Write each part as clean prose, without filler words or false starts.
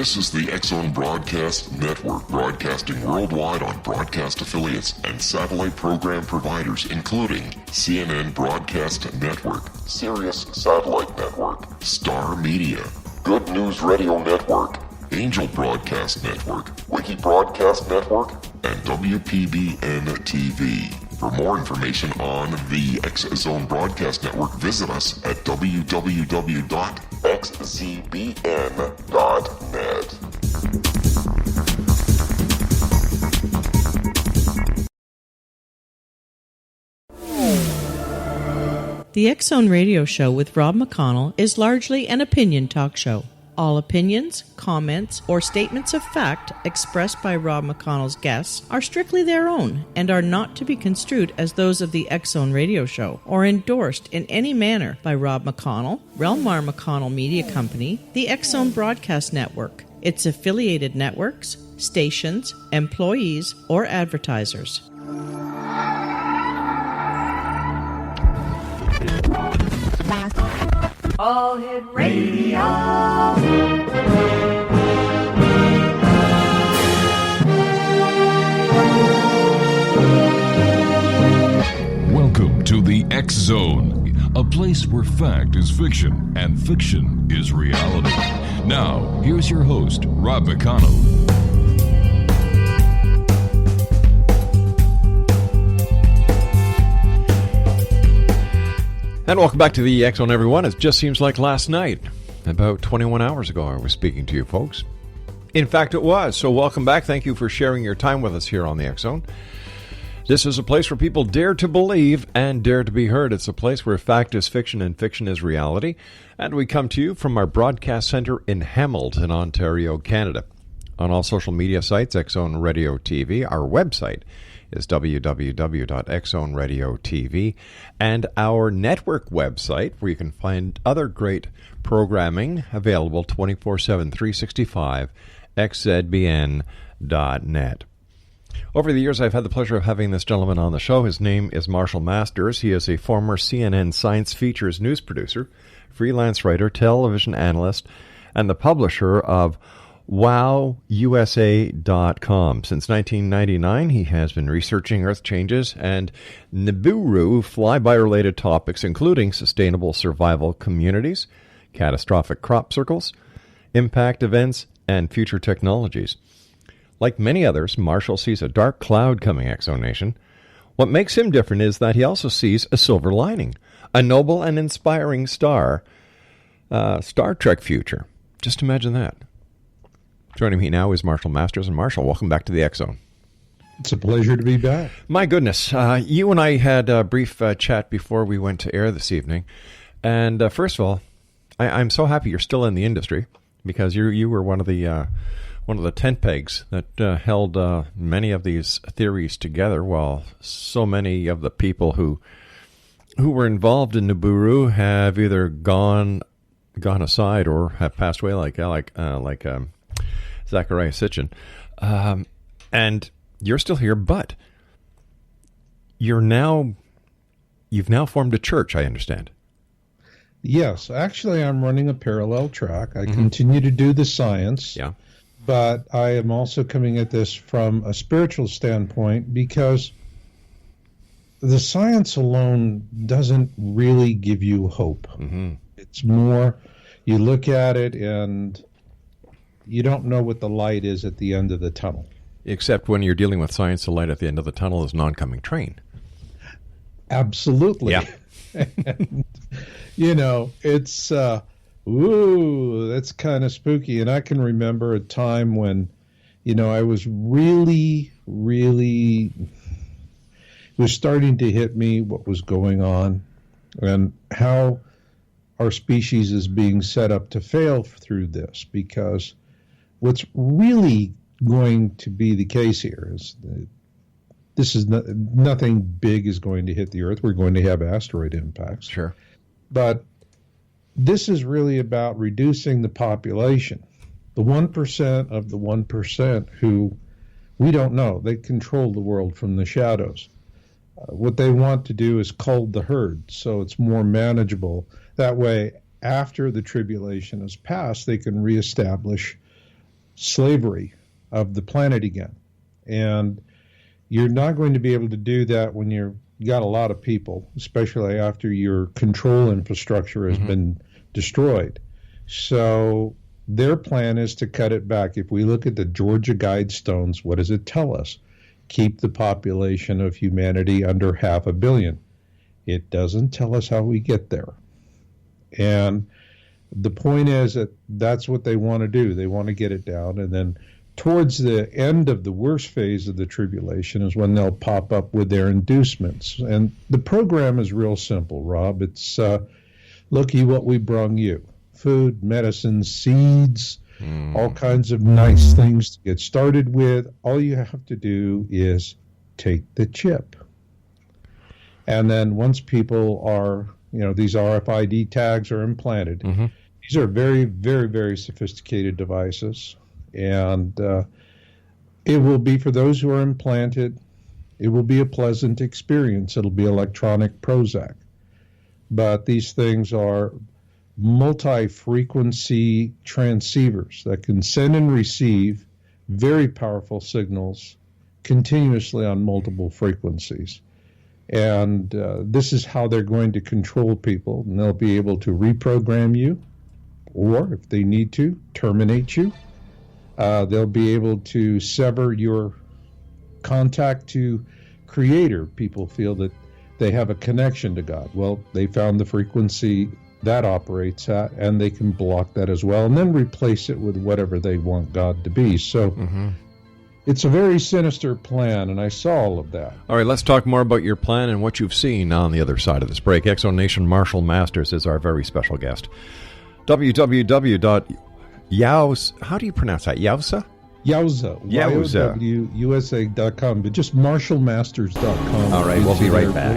This is the X-Zone Broadcast Network, broadcasting worldwide on broadcast affiliates and satellite program providers, including CNN Broadcast Network, Sirius Satellite Network, Star Media, Good News Radio Network, Angel Broadcast Network, Wiki Broadcast Network, and WPBN TV. For more information on the X-Zone Broadcast Network, visit us at www.xzbn.net. The X-Zone Radio Show with Rob McConnell is largely an opinion talk show. All opinions, comments, or statements of fact expressed by Rob McConnell's guests are strictly their own and are not to be construed as those of the X-Zone Radio Show or endorsed in any manner by Rob McConnell, REL-MAR McConnell Media Company, the X-Zone Broadcast Network, its affiliated networks, stations, employees, or advertisers. All Hit Radio. Welcome to the X-Zone, a place where fact is fiction and fiction is reality. Now, here's your host, Rob McConnell. And welcome back to the X-Zone, everyone. It just seems like last night. About 21 hours ago, I was speaking to you folks. In fact, it was. So welcome back. Thank you for sharing your time with us here on the X-Zone. This is a place where people dare to believe and dare to be heard. It's a place where fact is fiction and fiction is reality. And we come to you from our broadcast center in Hamilton, Ontario, Canada. On all social media sites, X-Zone Radio TV, our website is www.xzoneradiotv, and our network website, where you can find other great programming available 24/7, 365, xzbn.net. Over the years, I've had the pleasure of having this gentleman on the show. His name is Marshall Masters. He is a former CNN Science Features news producer, freelance writer, television analyst, and the publisher of WowUSA.com. Since 1999, he has been researching Earth changes and Nibiru flyby-related topics, including sustainable survival communities, catastrophic crop circles, impact events, and future technologies. Like many others, Marshall sees a dark cloud coming, Exonation. What makes him different is that he also sees a silver lining, a noble and inspiring Star Trek future. Just imagine that. Joining me now is Marshall Masters. And Marshall, welcome back to the X-Zone. It's a pleasure to be back. My goodness. You and I had a brief chat before we went to air this evening. And first of all, I'm so happy you're still in the industry, because you were one of the tent pegs that held many of these theories together, while so many of the people who were involved in Nibiru have either gone aside or have passed away, like Zachariah Sitchin. And you're still here, but you've now formed a church, I understand. Yes, actually, I'm running a parallel track. I continue to do the science, but I am also coming at this from a spiritual standpoint, because the science alone doesn't really give you hope. Mm-hmm. It's more, you look at it and you don't know what the light is at the end of the tunnel. Except when you're dealing with science, the light at the end of the tunnel is an oncoming train. Absolutely. Yeah. And, it's, that's kind of spooky. And I can remember a time when, I was really, it was starting to hit me what was going on and how our species is being set up to fail through this, because what's really going to be the case here is that nothing big is going to hit the Earth. We're going to have asteroid impacts. Sure. But this is really about reducing the population. The 1% of the 1% who we don't know. They control the world from the shadows. What they want to do is cull the herd so it's more manageable. That way, after the tribulation has passed, they can reestablish slavery of the planet again. And you're not going to be able to do that when you got a lot of people, especially after your control infrastructure has been destroyed. So their plan is to cut it back. If we look at the Georgia Guidestones, what does it tell us? Keep the population of humanity under 500 million. It doesn't tell us how we get there. And the point is that that's what they want to do. They want to get it down. And then towards the end of the worst phase of the tribulation is when they'll pop up with their inducements. And the program is real simple, Rob. It's looky what we brung you. Food, medicine, seeds, all kinds of nice things to get started with. All you have to do is take the chip. And then once people are, these RFID tags are implanted, these are very, very, very sophisticated devices. And it will be, for those who are implanted, it will be a pleasant experience. It'll be electronic Prozac. But these things are multi-frequency transceivers that can send and receive very powerful signals continuously on multiple frequencies. And this is how they're going to control people. And they'll be able to reprogram you, or if they need to, terminate you. They'll be able to sever your contact to Creator. People feel that they have a connection to God. Well, they found the frequency that operates at, and they can block that as well, and then replace it with whatever they want God to be. So it's a very sinister plan, and I saw all of that. All right, let's talk more about your plan and what you've seen on the other side of this break. Exo Nation Marshall Masters is our very special guest. www.Yaus, how do you pronounce that? Yowza? Yowza. YOWUSA.com, but just marshallmasters.com. All right, we'll be right back.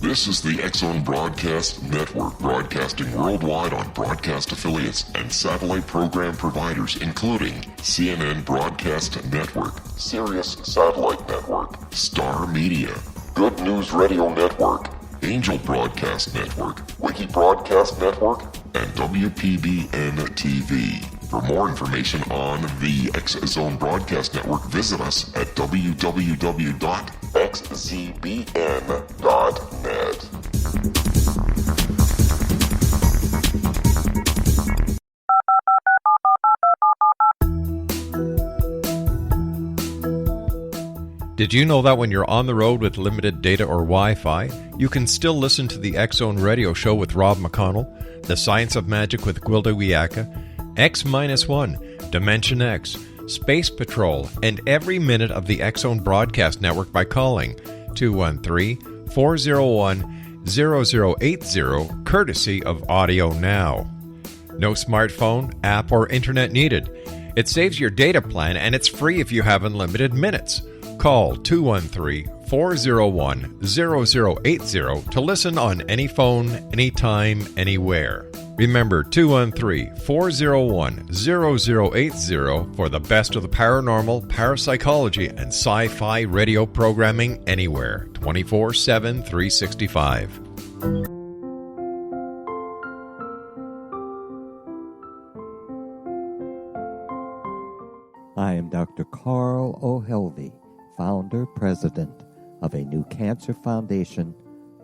This is the X-Zone Broadcast Network, broadcasting worldwide on broadcast affiliates and satellite program providers, including CNN Broadcast Network, Sirius Satellite Network, Star Media, Good News Radio Network, Angel Broadcast Network, Wiki Broadcast Network, and WPBN TV. For more information on the X-Zone Broadcast Network, visit us at www.xzbn.net. Did you know that when you're on the road with limited data or Wi-Fi, you can still listen to the X-Zone Radio Show with Rob McConnell, The Science of Magic with Gwilda Wiyaka, X-1, Dimension X, Space Patrol, and every minute of the X-Zone Broadcast Network by calling 213-401-0080, courtesy of Audio Now. No smartphone, app, or internet needed. It saves your data plan, and it's free if you have unlimited minutes. Call 213-401-0080 to listen on any phone, anytime, anywhere. Remember 213-401-0080 for the best of the paranormal, parapsychology, and sci-fi radio programming anywhere, 24/7, 365. I am Dr. Carl O'Helvey, founder, president of a new cancer foundation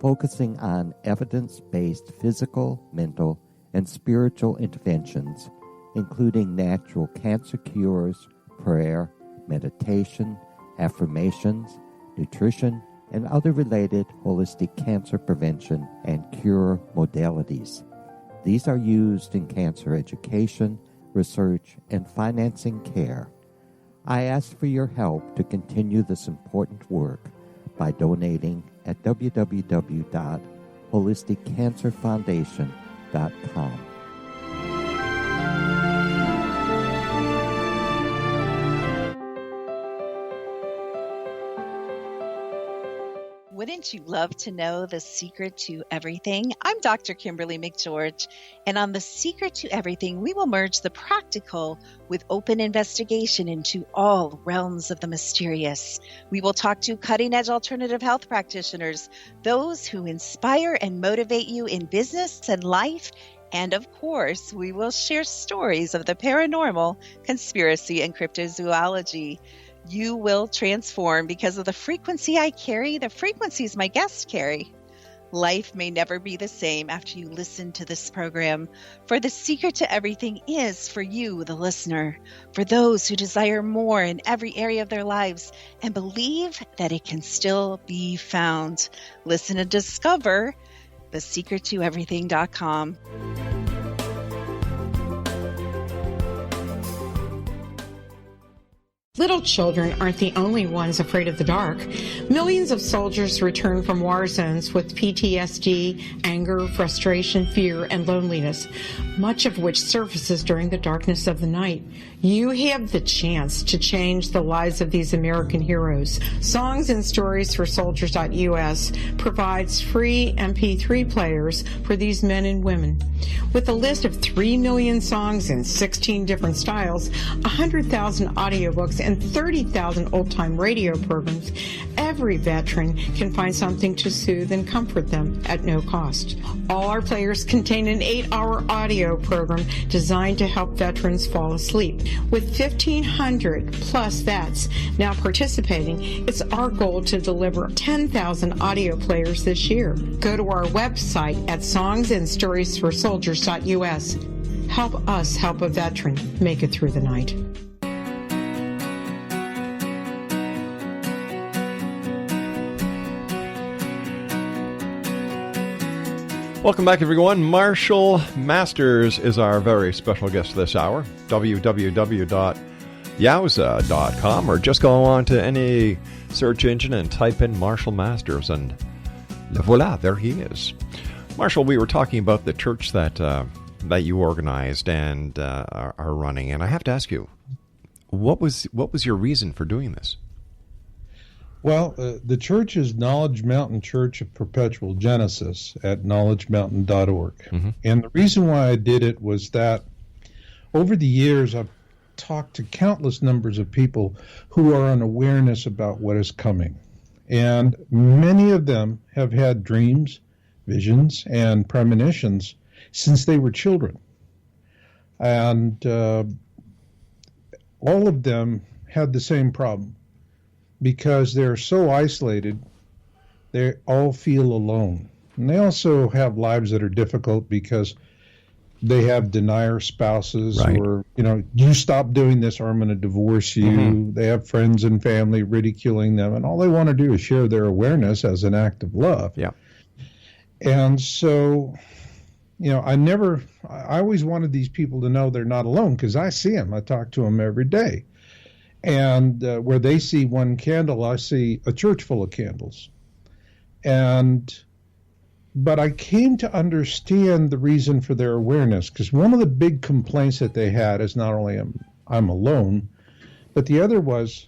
focusing on evidence-based physical, mental, and spiritual interventions, including natural cancer cures, prayer, meditation, affirmations, nutrition, and other related holistic cancer prevention and cure modalities. These are used in cancer education, research, and financing care. I ask for your help to continue this important work by donating at www.holisticcancerfoundation.com. Wouldn't you love to know the secret to everything? I'm Dr. Kimberly McGeorge, and on The Secret to Everything, we will merge the practical with open investigation into all realms of the mysterious. We will talk to cutting-edge alternative health practitioners, those who inspire and motivate you in business and life, And of course, we will share stories of the paranormal, conspiracy, and cryptozoology. You will transform because of the frequency I carry, the frequencies my guests carry. Life may never be the same after you listen to this program, for the secret to everything is for you, the listener, for those who desire more in every area of their lives and believe that it can still be found. Listen and discover thesecrettoeverything.com. Little children aren't the only ones afraid of the dark. Millions of soldiers return from war zones with PTSD, anger, frustration, fear, and loneliness, much of which surfaces during the darkness of the night. You have the chance to change the lives of these American heroes. Songs and Stories for Soldiers.us provides free MP3 players for these men and women. With a list of 3 million songs in 16 different styles, 100,000 audiobooks, and 30,000 old-time radio programs, every veteran can find something to soothe and comfort them at no cost. All our players contain an 8-hour audio program designed to help veterans fall asleep. With 1,500 plus vets now participating, it's our goal to deliver 10,000 audio players this year. Go to our website at songsandstoriesforsoldiers.us. Help us help a veteran make it through the night. Welcome back, everyone. Marshall Masters is our very special guest this hour. www.yowza.com, or just go on to any search engine and type in Marshall Masters, and voila, there he is. Marshall, we were talking about the church that you organized and are running, and I have to ask you, what was your reason for doing this? Well, the church is Knowledge Mountain Church of Perpetual Genesis at knowledgemountain.org. Mm-hmm. And the reason why I did it was that over the years, I've talked to countless numbers of people who are on awareness about what is coming. And many of them have had dreams, visions, and premonitions since they were children. And all of them had the same problem. Because they're so isolated, they all feel alone. And they also have lives that are difficult because they have denier spouses, right, or, you stop doing this or I'm going to divorce you. Mm-hmm. They have friends and family ridiculing them, and all they want to do is share their awareness as an act of love. Yeah. And so, I always wanted these people to know they're not alone, because I see them. I talk to them every day. And where they see one candle, I see a church full of candles. But I came to understand the reason for their awareness, because one of the big complaints that they had is not only I'm alone, but the other was,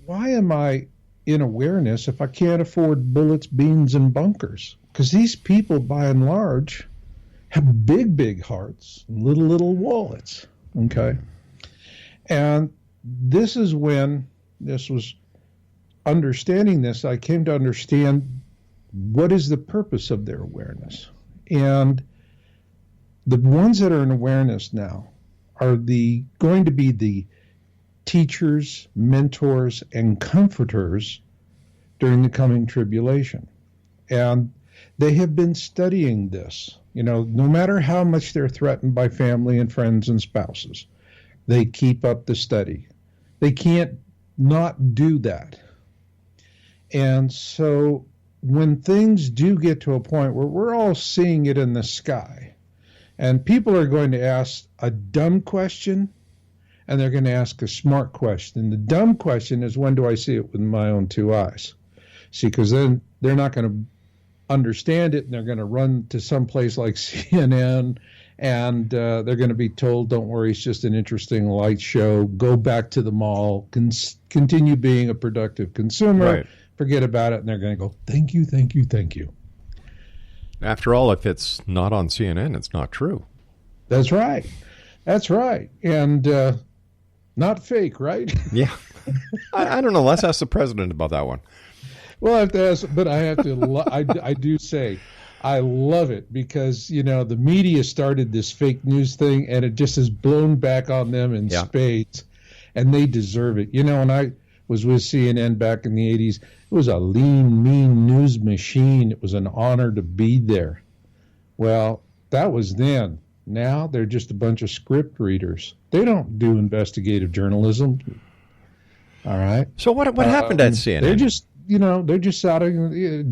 why am I in awareness if I can't afford bullets, beans, and bunkers? Because these people, by and large, have big, big hearts, little wallets, okay? And this is when, understanding this, I came to understand what is the purpose of their awareness. And the ones that are in awareness now are going to be the teachers, mentors, and comforters during the coming tribulation. And they have been studying this. No matter how much they're threatened by family and friends and spouses, they keep up the study. They can't not do that. And so when things do get to a point where we're all seeing it in the sky, and people are going to ask a dumb question, and they're going to ask a smart question. The dumb question is, when do I see it with my own two eyes? See, because then they're not going to understand it, and they're going to run to some place like CNN, and they're going to be told, don't worry, it's just an interesting light show. Go back to the mall, continue being a productive consumer, right, forget about it, and they're going to go, thank you, thank you, thank you. After all, if it's not on CNN, it's not true. That's right. That's right. And not fake, right? Yeah. I don't know. Let's ask the president about that one. Well, I have to ask, but I have to. I do say, I love it because, the media started this fake news thing and it just has blown back on them in spades, and they deserve it. When I was with CNN back in the 80s, it was a lean, mean news machine. It was an honor to be there. Well, that was then. Now they're just a bunch of script readers. They don't do investigative journalism. All right. So what happened at CNN? They're just out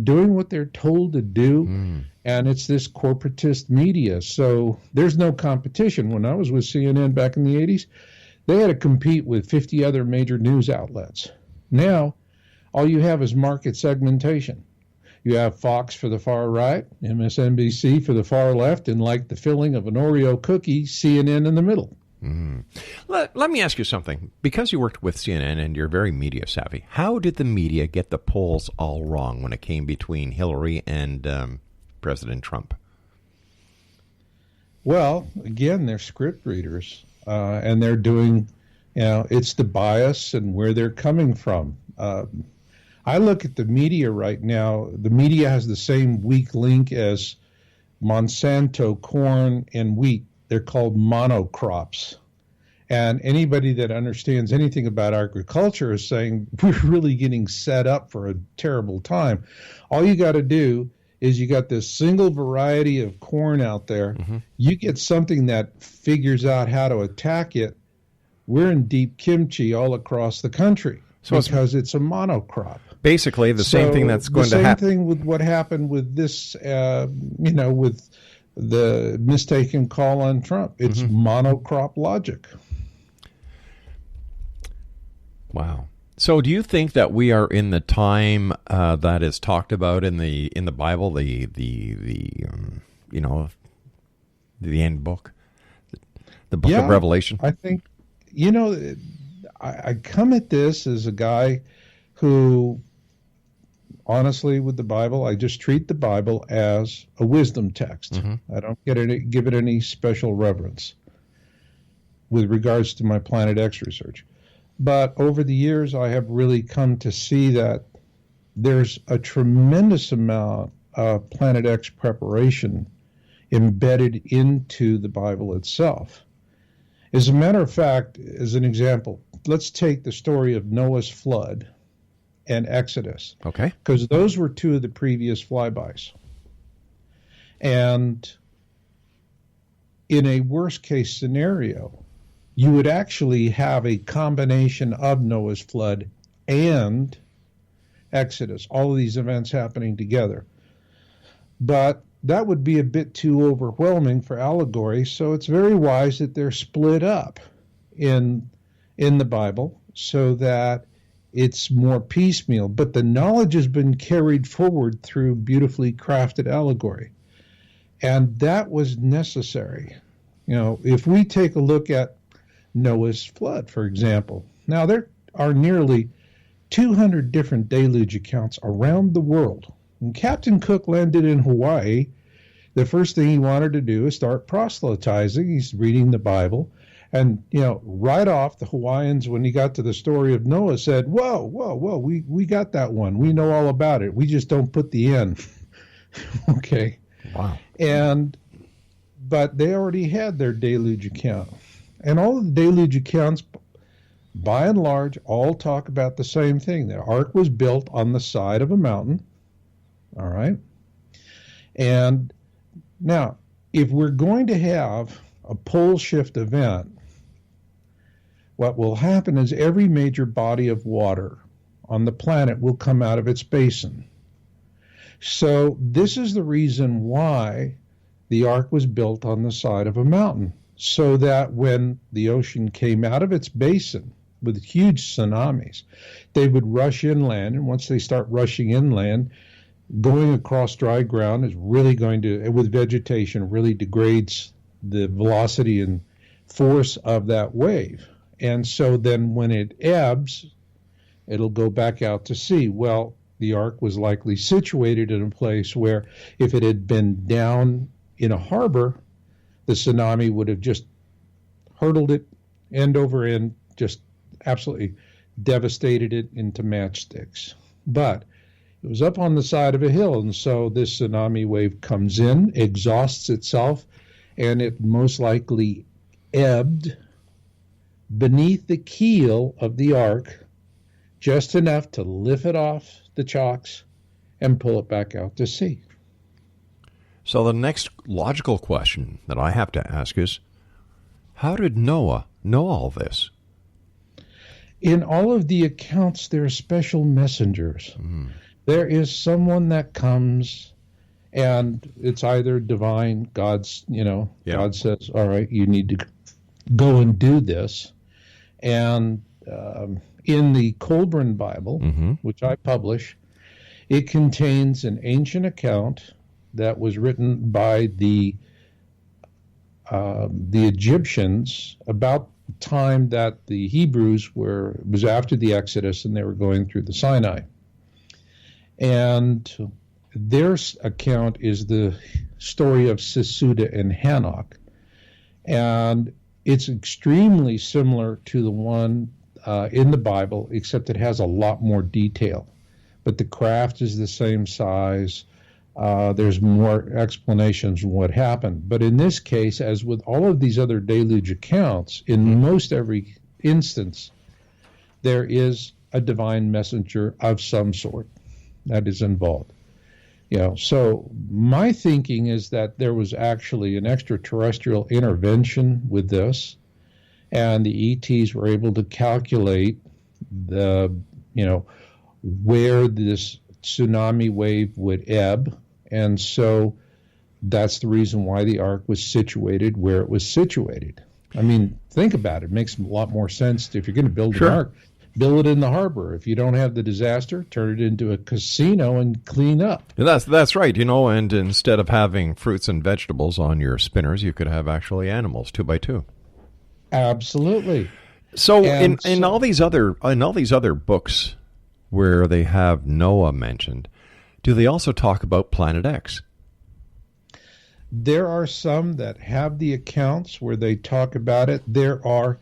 doing what they're told to do, and it's this corporatist media. So there's no competition. When I was with CNN back in the 80s, they had to compete with 50 other major news outlets. Now, all you have is market segmentation. You have Fox for the far right, MSNBC for the far left, and like the filling of an Oreo cookie, CNN in the middle. Let me ask you something. Because you worked with CNN and you're very media savvy, how did the media get the polls all wrong when it came between Hillary and President Trump? Well, again, they're script readers, and they're doing, it's the bias and where they're coming from. I look at the media right now. The media has the same weak link as Monsanto corn and wheat. They're called monocrops. And anybody that understands anything about agriculture is saying we're really getting set up for a terrible time. All you got to do is you got this single variety of corn out there. You get something that figures out how to attack it. We're in deep kimchi all across the country because it's a monocrop. Basically, the same thing that's going to happen. The same thing with what happened with this, with the mistaken call on Trump. It's monocrop logic. Wow. So, do you think that we are in the time that is talked about in the Bible, the end book, the book of Revelation? I think I come at this as a guy who, honestly, with the Bible, I just treat the Bible as a wisdom text. I don't give it any special reverence with regards to my Planet X research. But over the years, I have really come to see that there's a tremendous amount of Planet X preparation embedded into the Bible itself. As a matter of fact, as an example, let's take the story of Noah's flood and Exodus. Okay. Because those were two of the previous flybys. And in a worst case scenario, you would actually have a combination of Noah's flood and Exodus, all of these events happening together. But that would be a bit too overwhelming for allegory, so it's very wise that they're split up in the Bible so that it's more piecemeal. But the knowledge has been carried forward through beautifully crafted allegory. And that was necessary. If we take a look at Noah's flood, for example. Now, there are nearly 200 different deluge accounts around the world. When Captain Cook landed in Hawaii, the first thing he wanted to do is start proselytizing. He's reading the Bible. And, right off, the Hawaiians, when he got to the story of Noah, said, whoa, we got that one. We know all about it. We just don't put the N. Okay. Wow. But they already had their deluge account. And all of the deluge accounts, by and large, all talk about the same thing. The ark was built on the side of a mountain. All right. And now, if we're going to have a pole shift event, what will happen is every major body of water on the planet will come out of its basin. So this is the reason why the ark was built on the side of a mountain, so that when the ocean came out of its basin with huge tsunamis, they would rush inland. And once they start rushing inland, going across dry ground is really going to, with vegetation, really degrades the velocity and force of that wave. And so then when it ebbs, it'll go back out to sea. Well, the ark was likely situated in a place where if it had been down in a harbor, the tsunami would have just hurtled it end over end, just absolutely devastated it into matchsticks. But It was up on the side of a hill, and so this tsunami wave comes in, exhausts itself, and it most likely ebbed beneath the keel of the ark just enough to lift it off the chocks and pull it back out to sea. So the next logical question that I have to ask is, how did Noah know all this? In all of the accounts, there are special messengers. There is someone that comes, and it's either divine, God's, God says, all right, you need to go and do this. And in the Colburn Bible, which I publish, it contains an ancient account that was written by the Egyptians about the time that the Hebrews was after the Exodus and they were going through the Sinai. And their account is the story of Sisuda and Hanok. And it's extremely similar to the one in the Bible, except it has a lot more detail. But the craft is the same size. There's more explanations of what happened. But in this case, as with all of these other deluge accounts, in most every instance, there is a divine messenger of some sort that is involved. So my thinking is that there was actually an extraterrestrial intervention with this, and the ETs were able to calculate where this tsunami wave would ebb, and so that's the reason why the ark was situated where it was situated. I mean, think about it. It makes a lot more sense if you're going to build an ark, build it in the harbor. If you don't have the disaster, turn it into a casino and clean up. That's right, and instead of having fruits and vegetables on your spinners, you could have actually animals 2x2. Absolutely. So in all these other books where they have Noah mentioned, do they also talk about Planet X? There are some that have the accounts where they talk about it. There are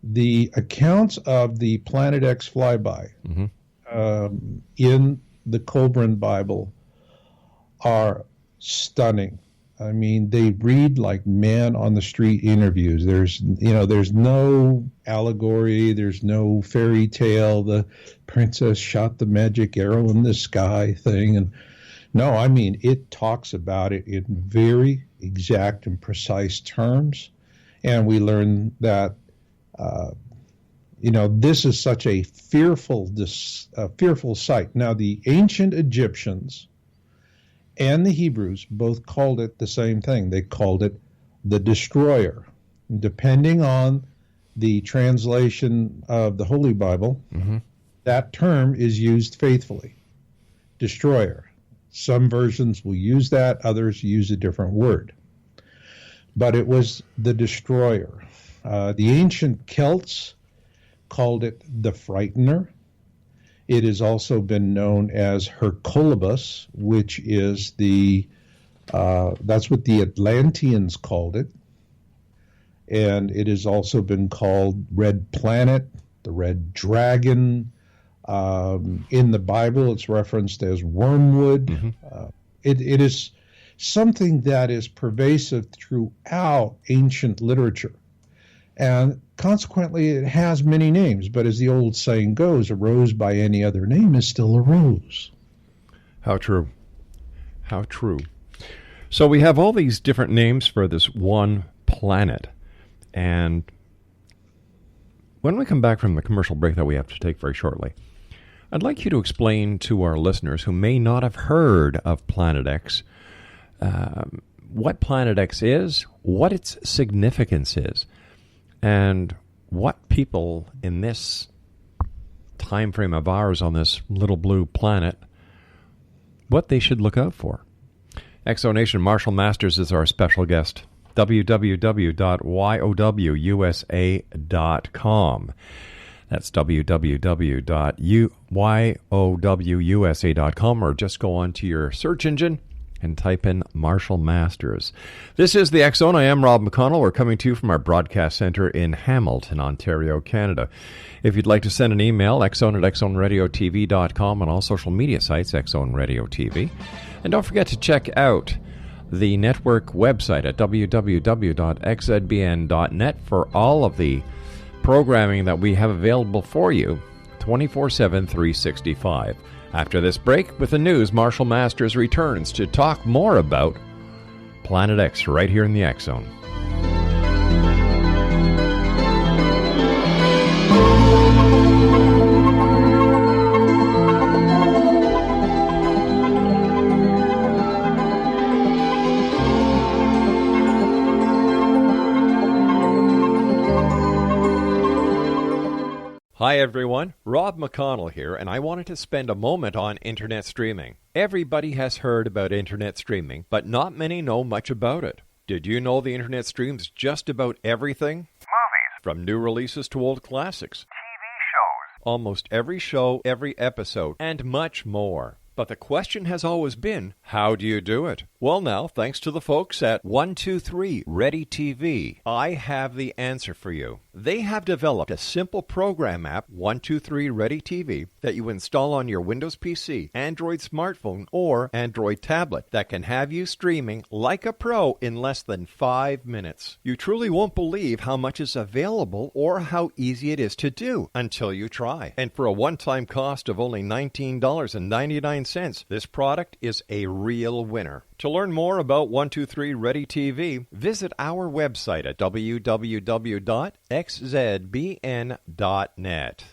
the accounts of the Planet X flyby in the Colburn Bible are stunning. I mean, they read like man on the street interviews. There's no allegory. There's no fairy tale. The princess shot the magic arrow in the sky thing. And no, I mean, it talks about it in very exact and precise terms. And we learn that, this is such a fearful sight. Now, the ancient Egyptians and the Hebrews both called it the same thing. They called it the destroyer. Depending on the translation of the Holy Bible, that term is used faithfully. Destroyer. Some versions will use that, others use a different word. But it was the destroyer. The ancient Celts called it the frightener. It has also been known as Hercolibus, which is that's what the Atlanteans called it. And it has also been called Red Planet, the Red Dragon. In the Bible, it's referenced as wormwood. It is something that is pervasive throughout ancient literature. And consequently, it has many names. But as the old saying goes, a rose by any other name is still a rose. How true. How true. So we have all these different names for this one planet. And when we come back from the commercial break that we have to take very shortly, I'd like you to explain to our listeners who may not have heard of Planet X what Planet X is, what its significance is, and what people in this time frame of ours on this little blue planet, what they should look out for. Exonation Marshall Masters is our special guest. www.yowusa.com. That's www.yowusa.com, or just go onto your search engine and type in Marshall Masters. This is the X Zone. I am Rob McConnell. We're coming to you from our broadcast center in Hamilton, Ontario, Canada. If you'd like to send an email, xzone@xzoneradiotv.com, on all social media sites, X Zone Radio TV. And don't forget to check out the network website at www.xzbn.net for all of the programming that we have available for you 24/7, 365. After this break, with the news, Marshall Masters returns to talk more about Planet X right here in the X Zone. Hi everyone, Rob McConnell here, and I wanted to spend a moment on internet streaming. Everybody has heard about internet streaming, but not many know much about it. Did you know the internet streams just about everything? Movies. From new releases to old classics. TV shows. Almost every show, every episode, and much more. But the question has always been, how do you do it? Well now, thanks to the folks at 123 Ready TV, I have the answer for you. They have developed a simple program app, 123 Ready TV, that you install on your Windows PC, Android smartphone, or Android tablet that can have you streaming like a pro in less than 5 minutes. You truly won't believe how much is available or how easy it is to do until you try. And for a one-time cost of only $19.99, this product is a real winner. To learn more about 123 Ready TV, visit our website at www.xzbn.net.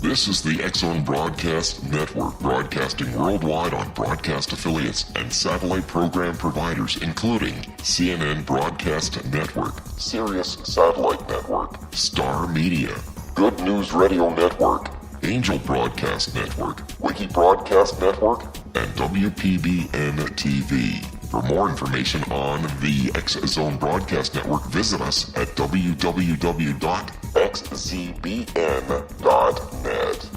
This is the X Zone Broadcast Network, broadcasting worldwide on broadcast affiliates and satellite program providers, including CNN Broadcast Network, Sirius Satellite Network, Star Media, Good News Radio Network, Angel Broadcast Network, Wiki Broadcast Network, and WPBN TV. For more information on the X Zone Broadcast Network, visit us at www.xzbn.net.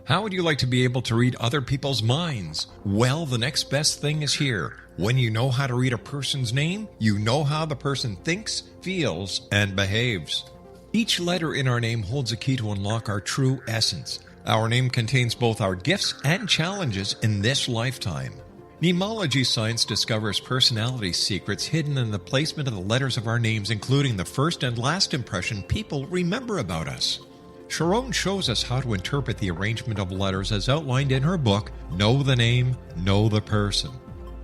How would you like to be able to read other people's minds? Well, the next best thing is here. When you know how to read a person's name, you know how the person thinks, feels, and behaves. Each letter in our name holds a key to unlock our true essence. Our name contains both our gifts and challenges in this lifetime. Mnemology science discovers personality secrets hidden in the placement of the letters of our names, including the first and last impression people remember about us. Sharon shows us how to interpret the arrangement of letters as outlined in her book, Know the Name, Know the Person.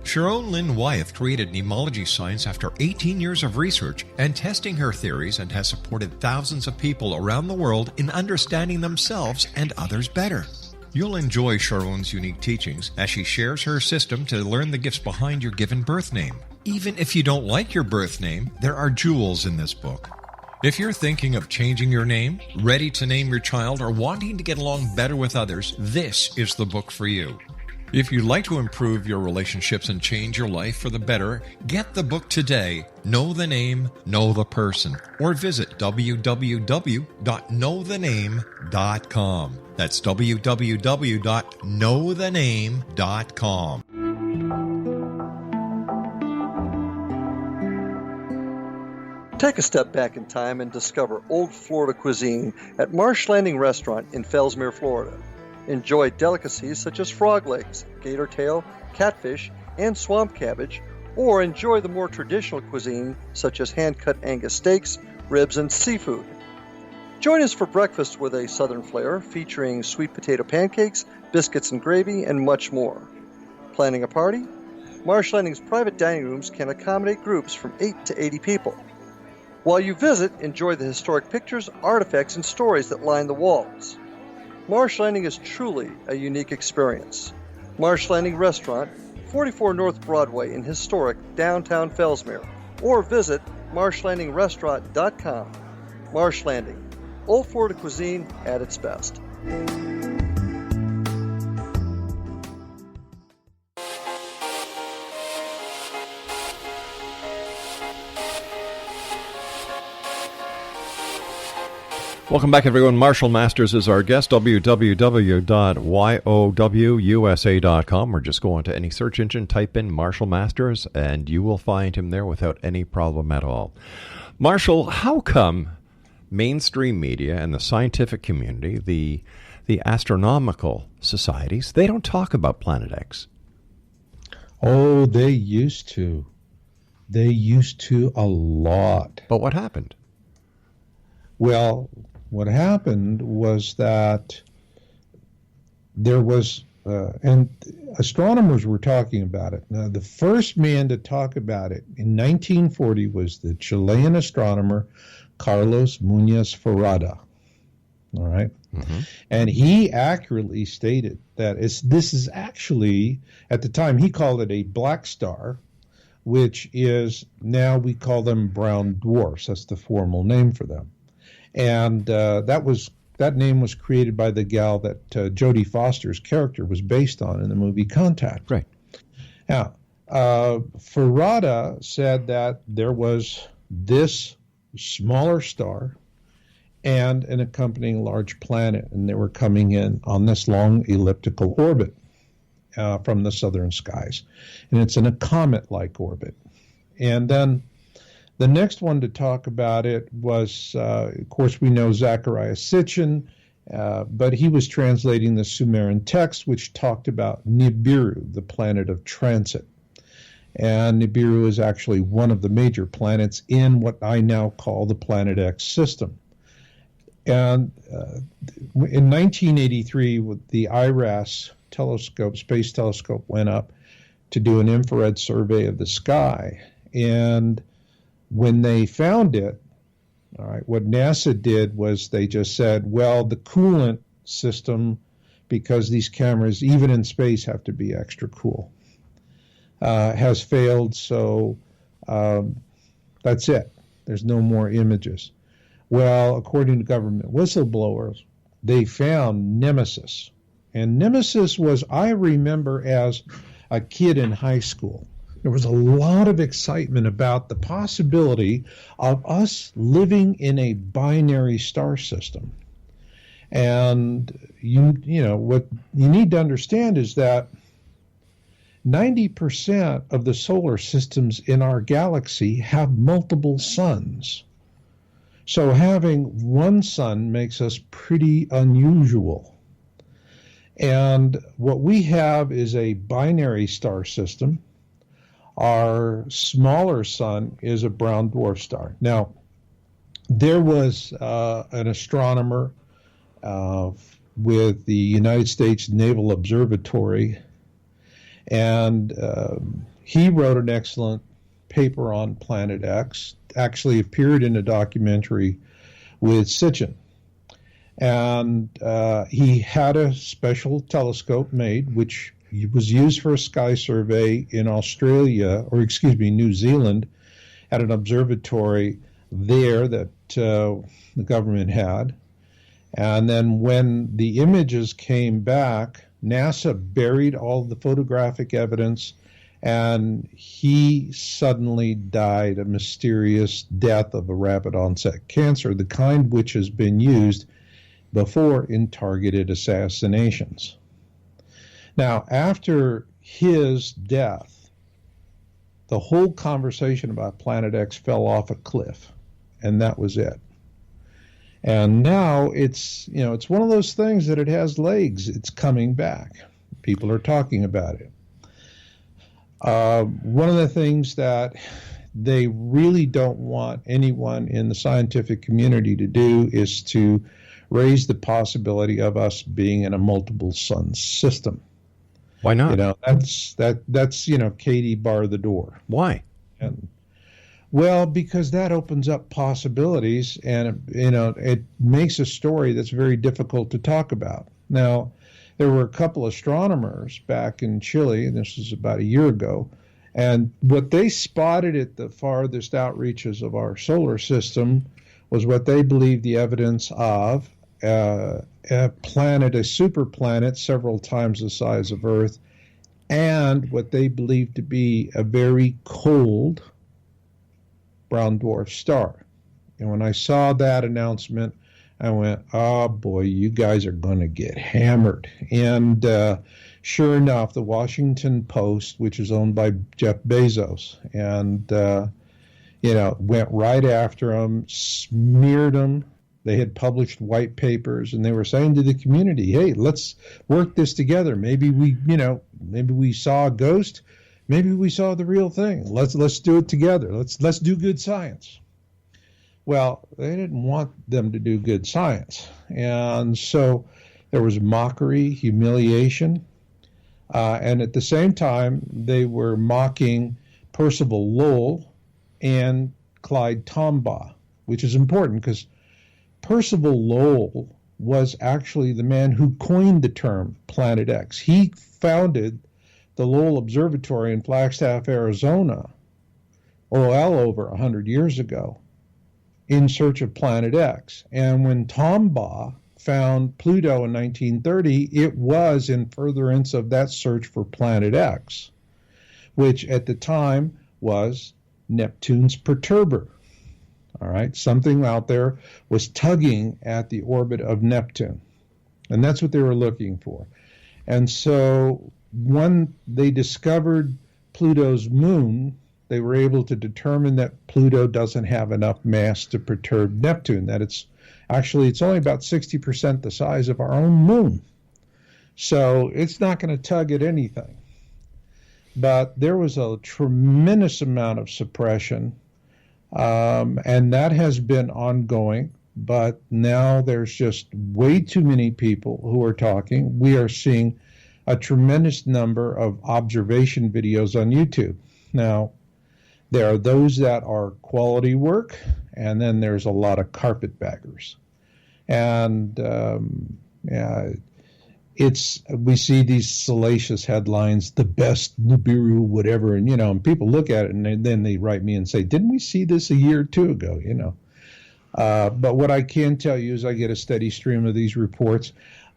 Sharon Lynn Wyeth created mnemology science after 18 years of research and testing her theories, and has supported thousands of people around the world in understanding themselves and others better. You'll enjoy Sharon's unique teachings as she shares her system to learn the gifts behind your given birth name. Even if you don't like your birth name, there are jewels in this book. If you're thinking of changing your name, ready to name your child, or wanting to get along better with others, this is the book for you. If you'd like to improve your relationships and change your life for the better, get the book today, Know the Name, Know the Person, or visit www.knowthename.com. That's www.knowthename.com. Take a step back in time and discover old Florida cuisine at Marsh Landing Restaurant in Fellsmere, Florida. Enjoy delicacies such as frog legs, gator tail, catfish, and swamp cabbage, or enjoy the more traditional cuisine such as hand-cut Angus steaks, ribs, and seafood. Join us for breakfast with a southern flair featuring sweet potato pancakes, biscuits and gravy, and much more. Planning a party? Marsh Landing's private dining rooms can accommodate groups from 8 to 80 people. While you visit, enjoy the historic pictures, artifacts, and stories that line the walls. Marsh Landing is truly a unique experience. Marsh Landing Restaurant, 44 North Broadway in historic downtown Fellsmere, or visit marshlandingrestaurant.com. Marsh Landing, old Florida cuisine at its best. Welcome back, everyone. Marshall Masters is our guest, www.yowusa.com, or just go onto any search engine, type in Marshall Masters, and you will find him there without any problem at all. Marshall, how come mainstream media and the scientific community, the astronomical societies, they don't talk about Planet X? Oh, they used to. They used to a lot. But what happened? Well, what happened was that there was, and astronomers were talking about it. Now, the first man to talk about it in 1940 was the Chilean astronomer Carlos Muñoz Ferrada. All right. Mm-hmm. And he accurately stated that this is actually, at the time, he called it a black star, which is, now we call them brown dwarfs. That's the formal name for them. And that name was created by the gal that Jodie Foster's character was based on in the movie Contact. Right. Now, Ferrada said that there was this smaller star and an accompanying large planet, and they were coming in on this long elliptical orbit from the southern skies. And it's in a comet-like orbit. And then the next one to talk about it was, of course, we know Zecharia Sitchin, but he was translating the Sumerian text, which talked about Nibiru, the planet of transit. And Nibiru is actually one of the major planets in what I now call the Planet X system. And in 1983, the IRAS telescope, space telescope, went up to do an infrared survey of the sky. And when they found it, all right, what NASA did was they just said, well, the coolant system, because these cameras, even in space, have to be extra cool, has failed, so that's it. There's no more images. Well, according to government whistleblowers, they found Nemesis. And Nemesis was, I remember as a kid in high school, there was a lot of excitement about the possibility of us living in a binary star system. And you know what you need to understand is that 90% of the solar systems in our galaxy have multiple suns. So having one sun makes us pretty unusual. And what we have is a binary star system. Our smaller sun is a brown dwarf star. Now, there was an astronomer with the United States Naval Observatory, and he wrote an excellent paper on Planet X, actually appeared in a documentary with Sitchin. And he had a special telescope made, which was used for a sky survey in New Zealand, at an observatory there that the government had. And then when the images came back, NASA buried all the photographic evidence, and he suddenly died a mysterious death of a rapid onset cancer, the kind which has been used before in targeted assassinations. Now, after his death, the whole conversation about Planet X fell off a cliff, and that was it. And now it's one of those things that it has legs. It's coming back. People are talking about it. One of the things that they really don't want anyone in the scientific community to do is to raise the possibility of us being in a multiple sun system. Why not? That's Katie bar the door. Why? Well, because that opens up possibilities, and it makes a story that's very difficult to talk about. Now, there were a couple astronomers back in Chile, and this was about a year ago, and what they spotted at the farthest outreaches of our solar system was what they believed the evidence of a planet, a superplanet several times the size of Earth, and what they believed to be a very cold brown dwarf star. And when I saw that announcement, I went, oh boy, you guys are going to get hammered. And sure enough, the Washington Post, which is owned by Jeff Bezos, and went right after them, smeared them. They had published white papers, and they were saying to the community, hey, let's work this together. Maybe we saw a ghost. Maybe we saw the real thing. Let's do it together. Let's do good science. Well, they didn't want them to do good science. And so there was mockery, humiliation, and at the same time, they were mocking Percival Lowell and Clyde Tombaugh, which is important because Percival Lowell was actually the man who coined the term Planet X. He founded the Lowell Observatory in Flagstaff, Arizona, well over 100 years ago, in search of Planet X. And when Tombaugh found Pluto in 1930, it was in furtherance of that search for Planet X, which at the time was Neptune's perturber. All right, something out there was tugging at the orbit of Neptune, and that's what they were looking for. And so when they discovered Pluto's moon, they were able to determine that Pluto doesn't have enough mass to perturb Neptune, that it's only about 60% the size of our own moon. So it's not going to tug at anything. But there was a tremendous amount of suppression, and that has been ongoing. But now there's just way too many people who are talking. We are seeing a tremendous number of observation videos on YouTube. Now, there are those that are quality work, and then there's a lot of carpetbaggers. And we see these salacious headlines, the best Nibiru, whatever, and people look at it and then they write me and say, didn't we see this a year or two ago, But what I can tell you is I get a steady stream of these reports.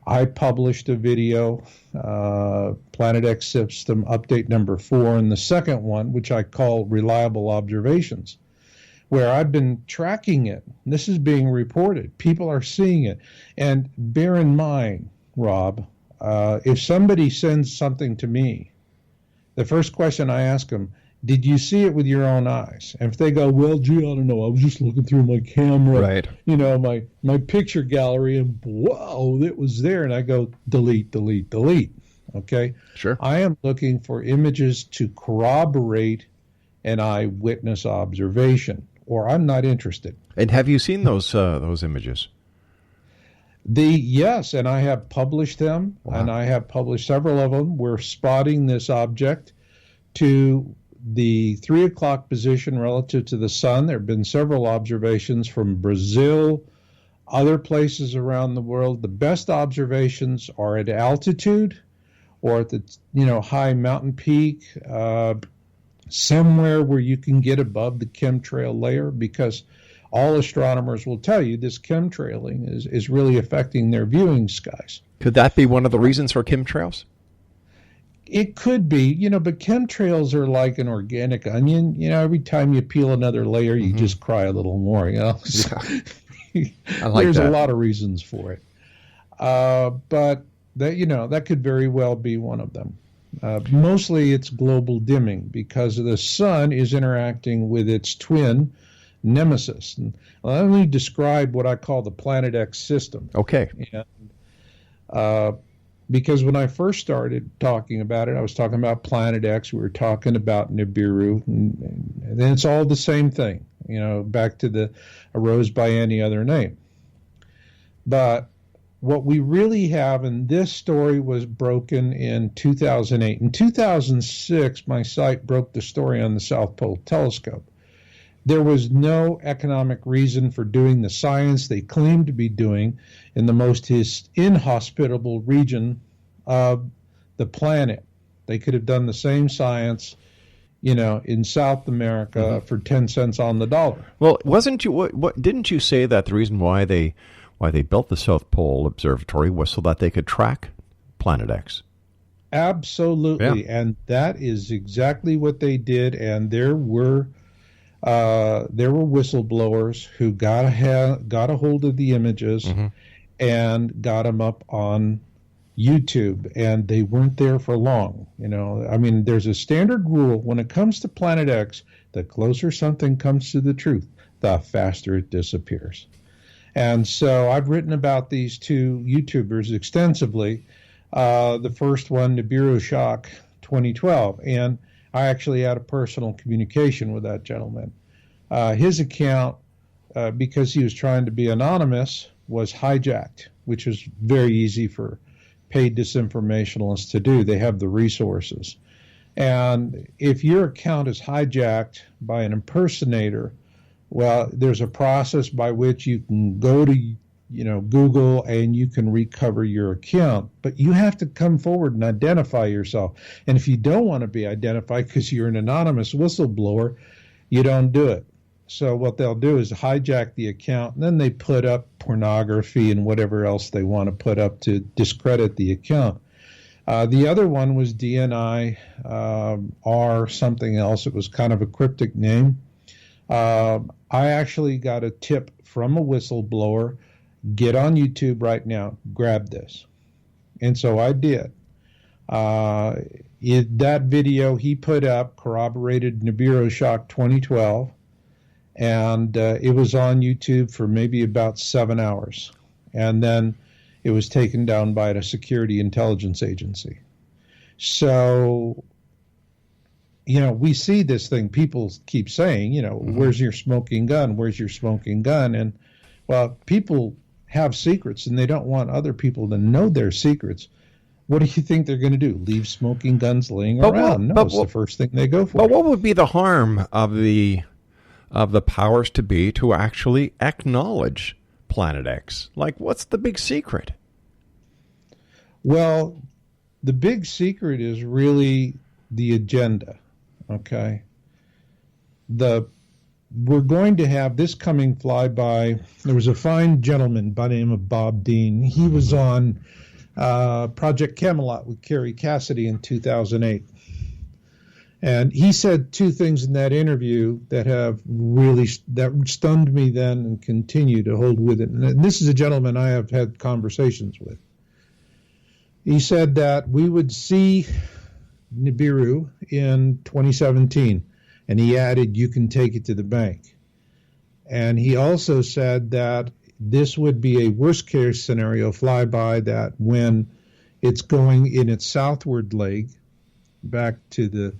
I published a video, Planet X System Update number 4, and the second one, which I call Reliable Observations, where I've been tracking it. This is being reported. People are seeing it. And bear in mind, Rob, if somebody sends something to me, the first question I ask them, did you see it with your own eyes? And if they go, well, gee, I don't know, I was just looking through my camera, right. My picture gallery, and whoa, it was there. And I go, delete, delete, delete. Okay? Sure. I am looking for images to corroborate an eyewitness observation, or I'm not interested. And have you seen those images? Yes, and I have published them, Wow. and I have published several of them. We're spotting this object to the 3 o'clock position relative to the sun. There have been several observations from Brazil, other places around the world. The best observations are at altitude or at the high mountain peak, somewhere where you can get above the chemtrail layer, because all astronomers will tell you this chemtrailing is really affecting their viewing skies. Could that be one of the reasons for chemtrails? It could be, but chemtrails are like an organic onion. Every time you peel another layer, you just cry a little more, So, I like there's that. a lot of reasons for it. But that could very well be one of them. Mostly it's global dimming, because the sun is interacting with its twin, Nemesis. And let me describe what I call the Planet X system. Okay. And, because when I first started talking about it, I was talking about Planet X. We were talking about Nibiru, and then it's all the same thing, back to the arose by any other name. But what we really have, and this story was broken in 2008. In 2006, my site broke the story on the South Pole Telescope. There was no economic reason for doing the science they claimed to be doing in the most inhospitable region of the planet. They could have done the same science, in South America for 10 cents on the dollar. Well, didn't you say that the reason why they built the South Pole Observatory was so that they could track Planet X? Absolutely. Yeah. And that is exactly what they did. And there were there were whistleblowers who got a hold of the images and got them up on YouTube, and they weren't there for long. I mean, there's a standard rule when it comes to Planet X: the closer something comes to the truth, the faster it disappears. And so I've written about these two YouTubers extensively. The first one, Nibiru Shock 2012, and I actually had a personal communication with that gentleman. His account, because he was trying to be anonymous, was hijacked, which is very easy for paid disinformationalists to do. They have the resources. And if your account is hijacked by an impersonator, well, there's a process by which you can go to Google and you can recover your account, but you have to come forward and identify yourself. And if you don't want to be identified because you're an anonymous whistleblower, you don't do it. So what they'll do is hijack the account, and then they put up pornography and whatever else they want to put up to discredit the account. The other one was DNI R something else. It was kind of a cryptic name. I actually got a tip from a whistleblower: get on YouTube right now, grab this. And so I did. That video he put up corroborated Nibiru Shock 2012, and it was on YouTube for maybe about 7 hours. And then it was taken down by a security intelligence agency. So, we see this thing. People keep saying, where's your smoking gun? Where's your smoking gun? And, well, people have secrets, and they don't want other people to know their secrets. What do you think they're going to do? Leave smoking guns laying around? No, it's the first thing they go for. But what would be the harm of the powers to be to actually acknowledge Planet X? Like, what's the big secret? Well, the big secret is really the agenda, okay? We're going to have this coming flyby. There was a fine gentleman by the name of Bob Dean. He was on Project Camelot with Kerry Cassidy in 2008. And he said two things in that interview that that stunned me then and continue to hold with it. And this is a gentleman I have had conversations with. He said that we would see Nibiru in 2017. And he added, you can take it to the bank. And he also said that this would be a worst case scenario flyby, that when it's going in its southward leg back to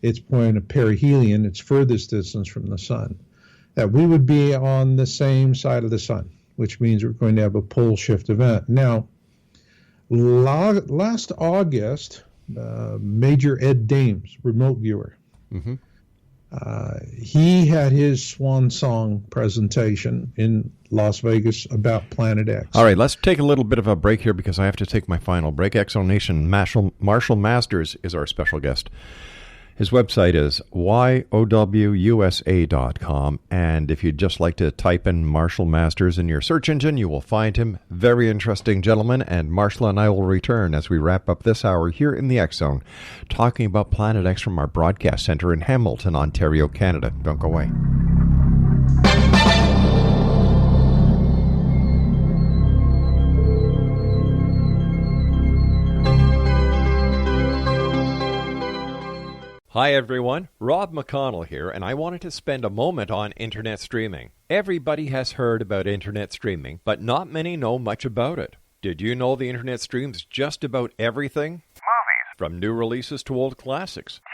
its point of perihelion, its furthest distance from the sun, that we would be on the same side of the sun, which means we're going to have a pole shift event. Now, last August, Major Ed Dames, remote viewer, he had his swan song presentation in Las Vegas about Planet X. All right, let's take a little bit of a break here because I have to take my final break. Exonation Marshall Masters is our special guest. His website is yowusa.com, and if you'd just like to type in Marshall Masters in your search engine, you will find him. Very interesting gentleman, and Marshall and I will return as we wrap up this hour here in the X Zone, talking about Planet X from our broadcast center in Hamilton, Ontario, Canada. Don't go away. Hi everyone, Rob McConnell here, and I wanted to spend a moment on internet streaming. Everybody has heard about internet streaming, but not many know much about it. Did you know the internet streams just about everything? Movies. From new releases to old classics. TV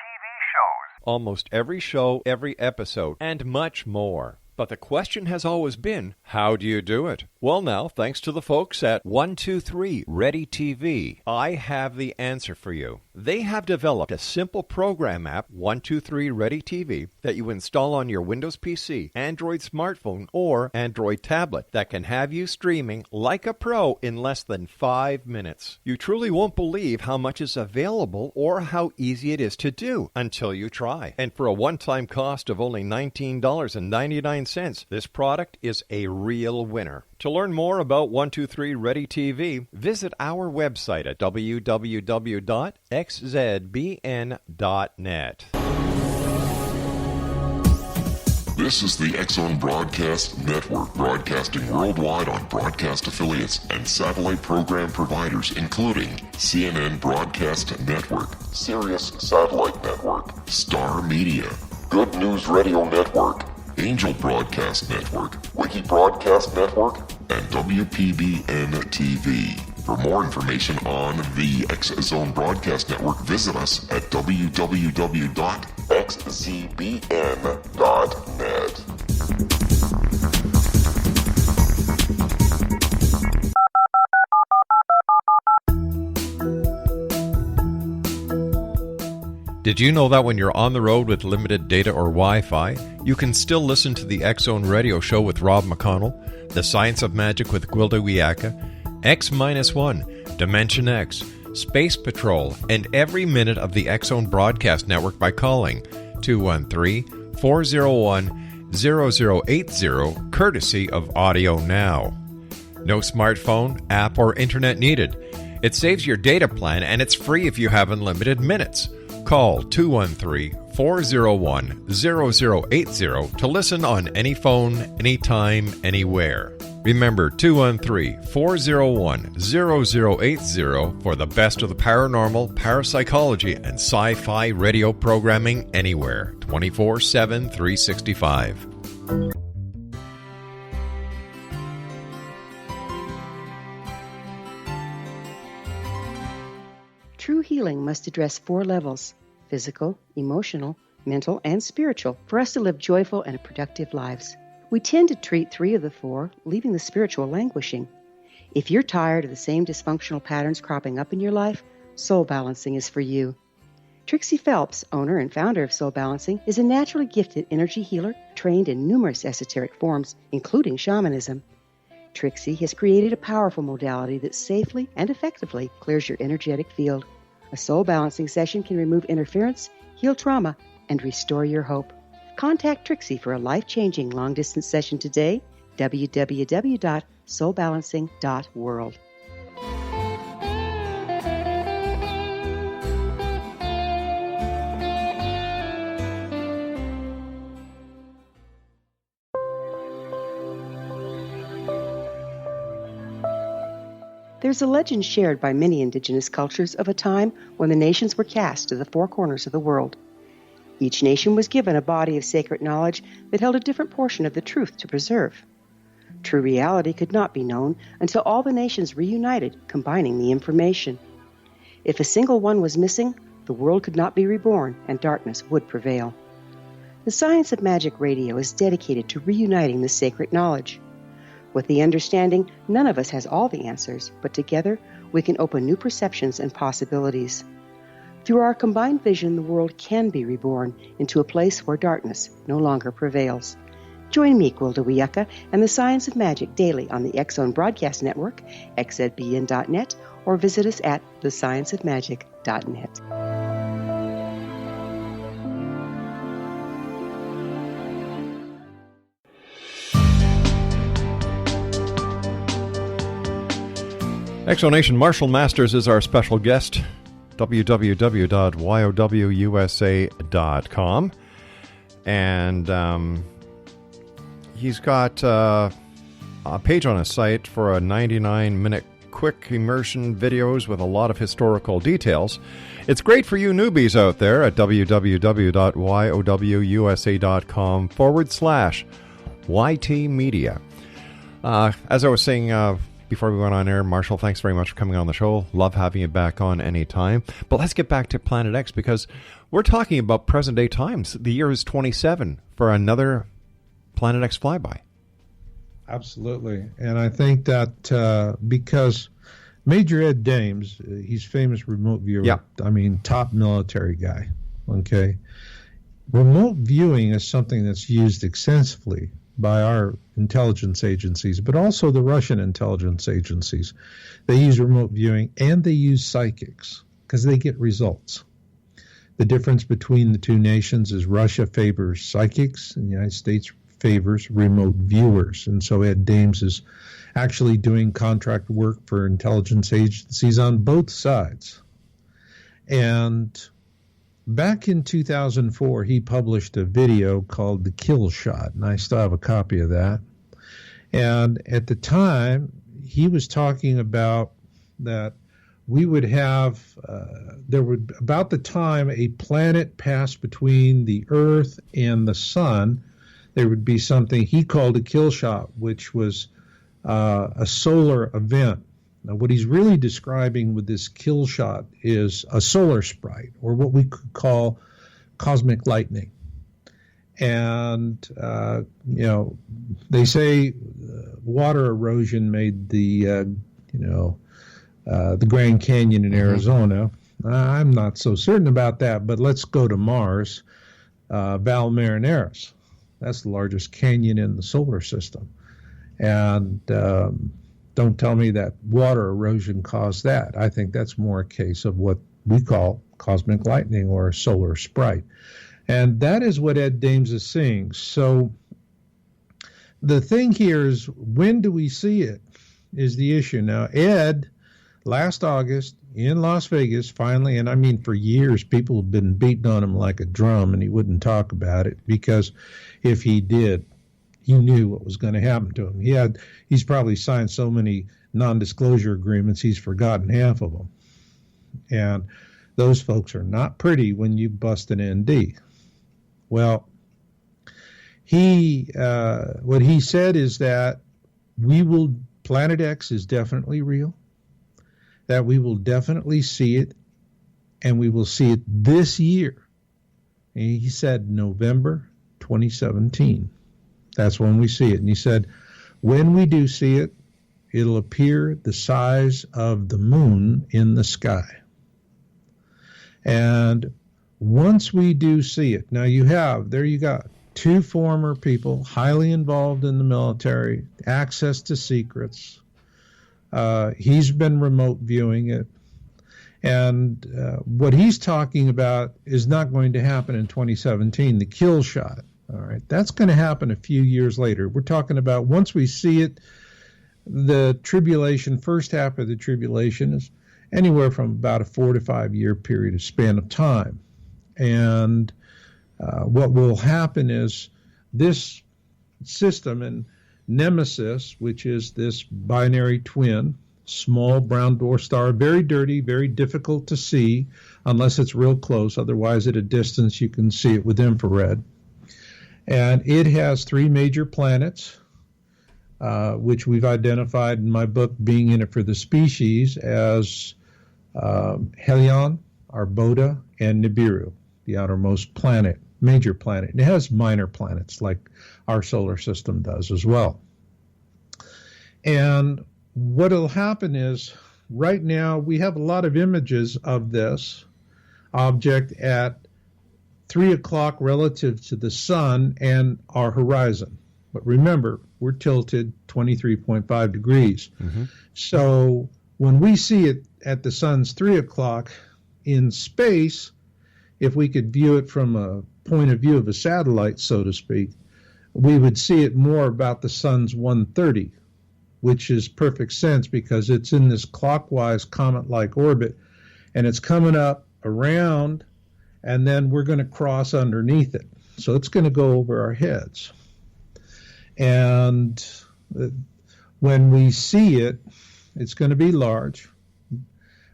shows. Almost every show, every episode, and much more. But the question has always been, how do you do it? Well now, thanks to the folks at 123 Ready TV, I have the answer for you. They have developed a simple program app, 123 Ready TV, that you install on your Windows PC, Android smartphone, or Android tablet that can have you streaming like a pro in less than 5 minutes. You truly won't believe how much is available or how easy it is to do until you try. And for a one-time cost of only $19.99, this product is a real winner. To learn more about 123 Ready TV, visit our website at www.xzbn.net. This is the X-Zone Broadcast Network, broadcasting worldwide on broadcast affiliates and satellite program providers, including CNN Broadcast Network, Sirius Satellite Network, Star Media, Good News Radio Network, Angel Broadcast Network, Wiki Broadcast Network, and WPBN TV. For more information on the X-Zone Broadcast Network, visit us at www.xzbn.net. Did you know that when you're on the road with limited data or Wi-Fi, you can still listen to the X-Zone Radio Show with Rob McConnell, The Science of Magic with Gwilda Wiyaka, X-1, Dimension X, Space Patrol, and every minute of the X-Zone Broadcast Network by calling 213-401-0080, courtesy of Audio Now. No smartphone, app, or internet needed. It saves your data plan, and it's free if you have unlimited minutes. Call 213-401-0080 to listen on any phone, anytime, anywhere. Remember 213-401-0080 for the best of the paranormal, parapsychology, and sci-fi radio programming anywhere, 24/7, 365. True healing must address 4 levels: physical, emotional, mental, and spiritual, for us to live joyful and productive lives. We tend to treat 3 of the 4, leaving the spiritual languishing. If you're tired of the same dysfunctional patterns cropping up in your life, Soul Balancing is for you. Trixie Phelps, owner and founder of Soul Balancing, is a naturally gifted energy healer trained in numerous esoteric forms, including shamanism. Trixie has created a powerful modality that safely and effectively clears your energetic field. A Soul Balancing session can remove interference, heal trauma, and restore your hope. Contact Trixie for a life-changing long-distance session today, www.soulbalancing.world. There's a legend shared by many indigenous cultures of a time when the nations were cast to the 4 corners of the world. Each nation was given a body of sacred knowledge that held a different portion of the truth to preserve. True reality could not be known until all the nations reunited, combining the information. If a single one was missing, the world could not be reborn and darkness would prevail. The Science of Magic Radio is dedicated to reuniting the sacred knowledge. With the understanding, none of us has all the answers, but together we can open new perceptions and possibilities. Through our combined vision, the world can be reborn into a place where darkness no longer prevails. Join me, Gwilda Wiyaka, and the Science of Magic daily on the X-Zone Broadcast Network, xzbn.net, or visit us at thescienceofmagic.net. Exonation Marshall Masters is our special guest. www.yowusa.com. And he's got a page on his site for a 99-minute quick immersion videos with a lot of historical details. It's great for you newbies out there at www.yowusa.com/YT Media. As I was saying before we went on air, Marshall, thanks very much for coming on the show. Love having you back on anytime. But let's get back to Planet X, because we're talking about present-day times. The year is 27 for another Planet X flyby. Absolutely. And I think that because Major Ed Dames, he's famous remote viewer. Yeah. I mean, top military guy. Okay. Remote viewing is something that's used extensively by our intelligence agencies, but also the Russian intelligence agencies. They use remote viewing and they use psychics because they get results. The difference between the two nations is Russia favors psychics and the United States favors remote viewers. And so Ed Dames is actually doing contract work for intelligence agencies on both sides. And back in 2004, he published a video called The Kill Shot, and I still have a copy of that. And at the time, he was talking about that we would have, there would, about the time a planet passed between the Earth and the Sun, there would be something he called a kill shot, which was a solar event. Now, what he's really describing with this kill shot is a solar sprite, or what we could call cosmic lightning. And, they say water erosion made the Grand Canyon in Arizona. I'm not so certain about that, but let's go to Mars, Val Marineris. That's the largest canyon in the solar system. And don't tell me that water erosion caused that. I think that's more a case of what we call cosmic lightning or solar sprite. And that is what Ed Dames is seeing. So the thing here is, when do we see it is the issue. Now, Ed, last August in Las Vegas, finally, and I mean for years, people have been beating on him like a drum, and he wouldn't talk about it, because if he did, he knew what was going to happen to him. He's probably signed so many non-disclosure agreements, he's forgotten half of them. And those folks are not pretty when you bust an ND. Well, what he said is that Planet X is definitely real, that we will definitely see it, and we will see it this year. And he said November 2017. That's when we see it. And he said, when we do see it, it'll appear the size of the moon in the sky. And once we do see it, now there you got two former people highly involved in the military, access to secrets. He's been remote viewing it. And what he's talking about is not going to happen in 2017, the kill shot. All right, that's going to happen a few years later. We're talking about once we see it, the tribulation, first half of the tribulation is anywhere from about a 4 to 5 year period of span of time. And what will happen is this system and Nemesis, which is this binary twin, small brown dwarf star, very dirty, very difficult to see unless it's real close. Otherwise, at a distance, you can see it with infrared. And it has 3 major planets, which we've identified in my book, Being in It for the Species, as Helion, Arbota, and Nibiru, the outermost planet, major planet. And it has minor planets like our solar system does as well. And what will happen is, right now we have a lot of images of this object at 3 o'clock relative to the sun and our horizon. But remember, we're tilted 23.5 degrees. Mm-hmm. So when we see it at the sun's 3 o'clock in space, if we could view it from a point of view of a satellite, so to speak, we would see it more about the sun's 1:30, which is perfect sense because it's in this clockwise comet-like orbit, and it's coming up around, and then we're going to cross underneath it. So it's going to go over our heads. And when we see it, it's going to be large.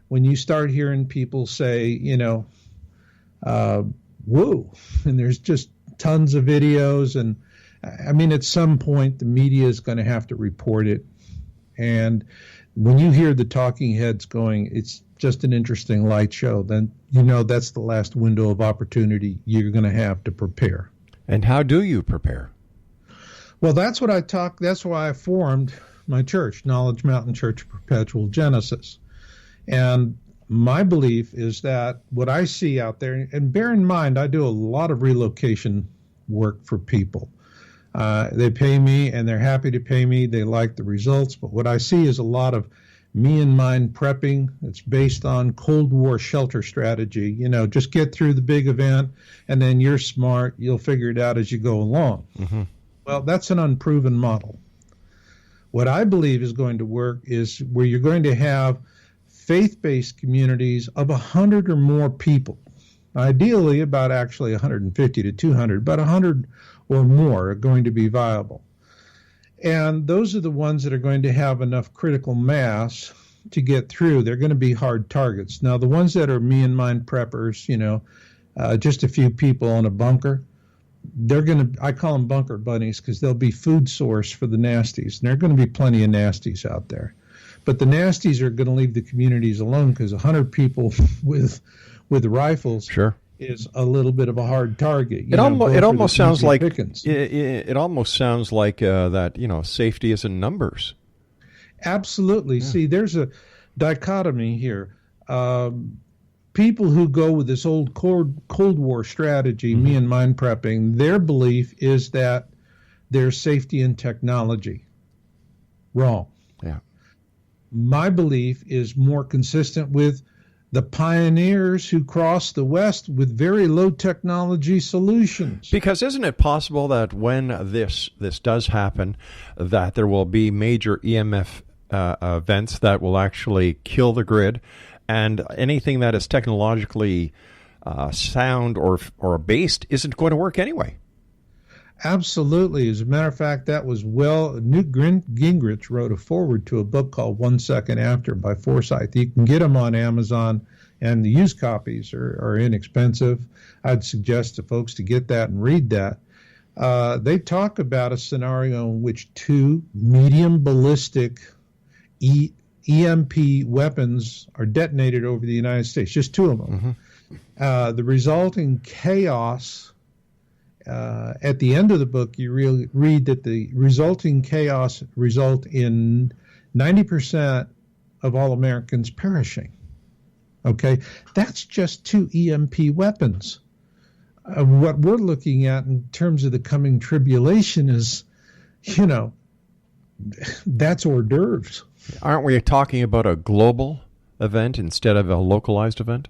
When you start hearing people say, whoa, and there's just tons of videos, and I mean, at some point, the media is going to have to report it. And when you hear the talking heads going, it's just an interesting light show, then that's the last window of opportunity you're going to have to prepare. And how do you prepare? Well, that's why I formed my church, Knowledge Mountain Church of Perpetual Genesis. And my belief is that what I see out there, and bear in mind, I do a lot of relocation work for people. They pay me, and they're happy to pay me. They like the results. But what I see is a lot of me and mine prepping. It's based on Cold War shelter strategy. Just get through the big event, and then you're smart. You'll figure it out as you go along. Mm-hmm. Well, that's an unproven model. What I believe is going to work is where you're going to have faith-based communities of 100 or more people. Ideally, about actually 150 to 200, but 100 or more are going to be viable. And those are the ones that are going to have enough critical mass to get through. They're going to be hard targets. Now, the ones that are me and mine preppers, just a few people in a bunker, I call them bunker bunnies because they'll be food source for the nasties. And there are going to be plenty of nasties out there. But the nasties are going to leave the communities alone because 100 people with rifles is a little bit of a hard target. It almost sounds like it almost sounds like that safety is in numbers. Absolutely. Yeah. See, there's a dichotomy here. People who go with this old Cold War strategy, me and mine prepping, their belief is that there's safety in technology. Wrong. Yeah. My belief is more consistent with the pioneers who crossed the West with very low technology solutions. Because isn't it possible that when this does happen, that there will be major EMF events that will actually kill the grid, and anything that is technologically sound or based isn't going to work anyway? Absolutely. As a matter of fact, that was Newt Gingrich wrote a foreword to a book called 1 Second After by Forsyth. You can get them on Amazon, and the used copies are inexpensive. I'd suggest to folks to get that and read that. They talk about a scenario in which 2 medium ballistic EMP weapons are detonated over the United States, just 2 of them. The resulting chaos, at the end of the book, you read that the resulting chaos result in 90% of all Americans perishing. Okay, that's just 2 EMP weapons. What we're looking at in terms of the coming tribulation is, that's hors d'oeuvres. Aren't we talking about a global event instead of a localized event?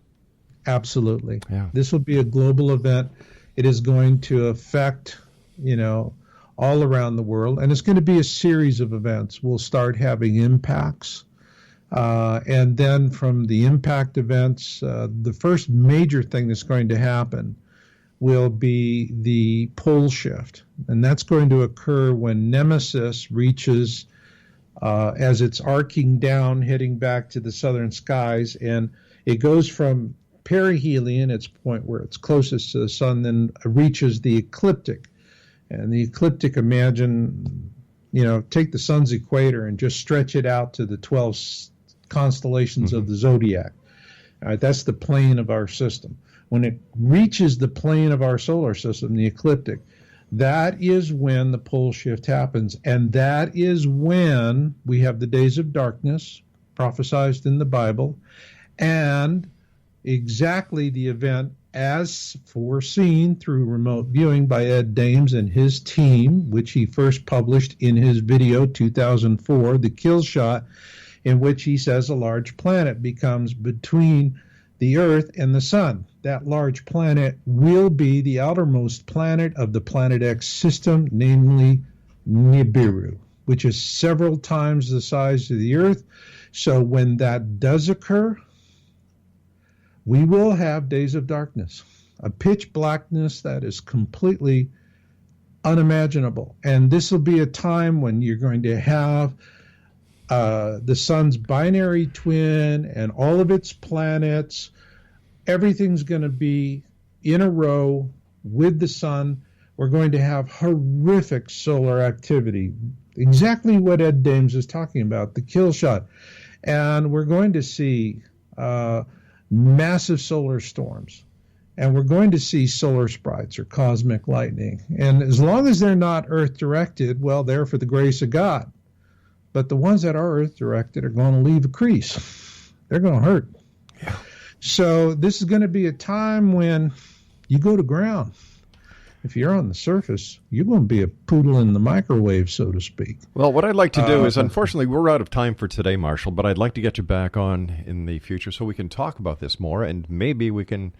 Absolutely. Yeah. This will be a global event. It is going to affect, all around the world, and it's going to be a series of events. We'll start having impacts, and then from the impact events, the first major thing that's going to happen will be the pole shift, and that's going to occur when Nemesis reaches, as it's arcing down, heading back to the southern skies, and it goes from perihelion, its point where it's closest to the sun, then reaches the ecliptic. And the ecliptic, imagine, take the sun's equator and just stretch it out to the 12 constellations of the zodiac. All right, that's the plane of our system. When it reaches the plane of our solar system, the ecliptic, that is when the pole shift happens. And that is when we have the days of darkness prophesied in the Bible, and exactly the event as foreseen through remote viewing by Ed Dames and his team, which he first published in his video 2004, The Kill Shot, in which he says a large planet becomes between the Earth and the Sun. That large planet will be the outermost planet of the Planet X system, namely Nibiru, which is several times the size of the Earth. So when that does occur, we will have days of darkness, a pitch blackness that is completely unimaginable. And this will be a time when you're going to have the sun's binary twin and all of its planets. Everything's going to be in a row with the sun. We're going to have horrific solar activity, exactly what Ed Dames is talking about, the kill shot. And we're going to see massive solar storms, and we're going to see solar sprites or cosmic lightning. And as long as they're not Earth directed, well, they're for the grace of God. But the ones that are Earth directed are going to leave a crease. They're going to hurt. Yeah. So this is going to be a time when you go to ground. If you're on the surface, you're going to be a poodle in the microwave, so to speak. Well, what I'd like to do is, unfortunately, we're out of time for today, Marshall, but I'd like to get you back on in the future so we can talk about this more, and maybe we can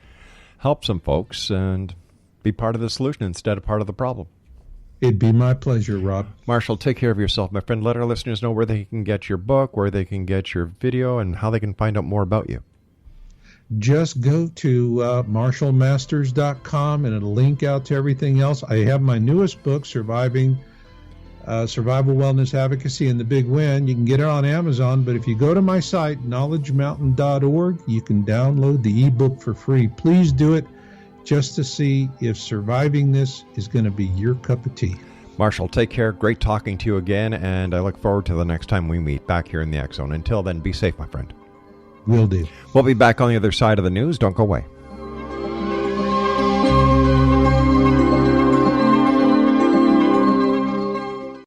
help some folks and be part of the solution instead of part of the problem. It'd be my pleasure, Rob. Marshall, take care of yourself, my friend. Let our listeners know where they can get your book, where they can get your video, and how they can find out more about you. just go to marshallmasters.com and it'll link out to everything else. I have my newest book, Survival Wellness Advocacy and the Big Win. You can get it on Amazon, but if you go to my site, knowledgemountain.org, you can download the ebook for free. Please do it just to see if surviving this is going to be your cup of tea. Marshall, take care. Great talking to you again, and I look forward to the next time we meet back here in the X Zone. Until then, be safe, my friend. Will do. We'll be back on the other side of the news. Don't go away.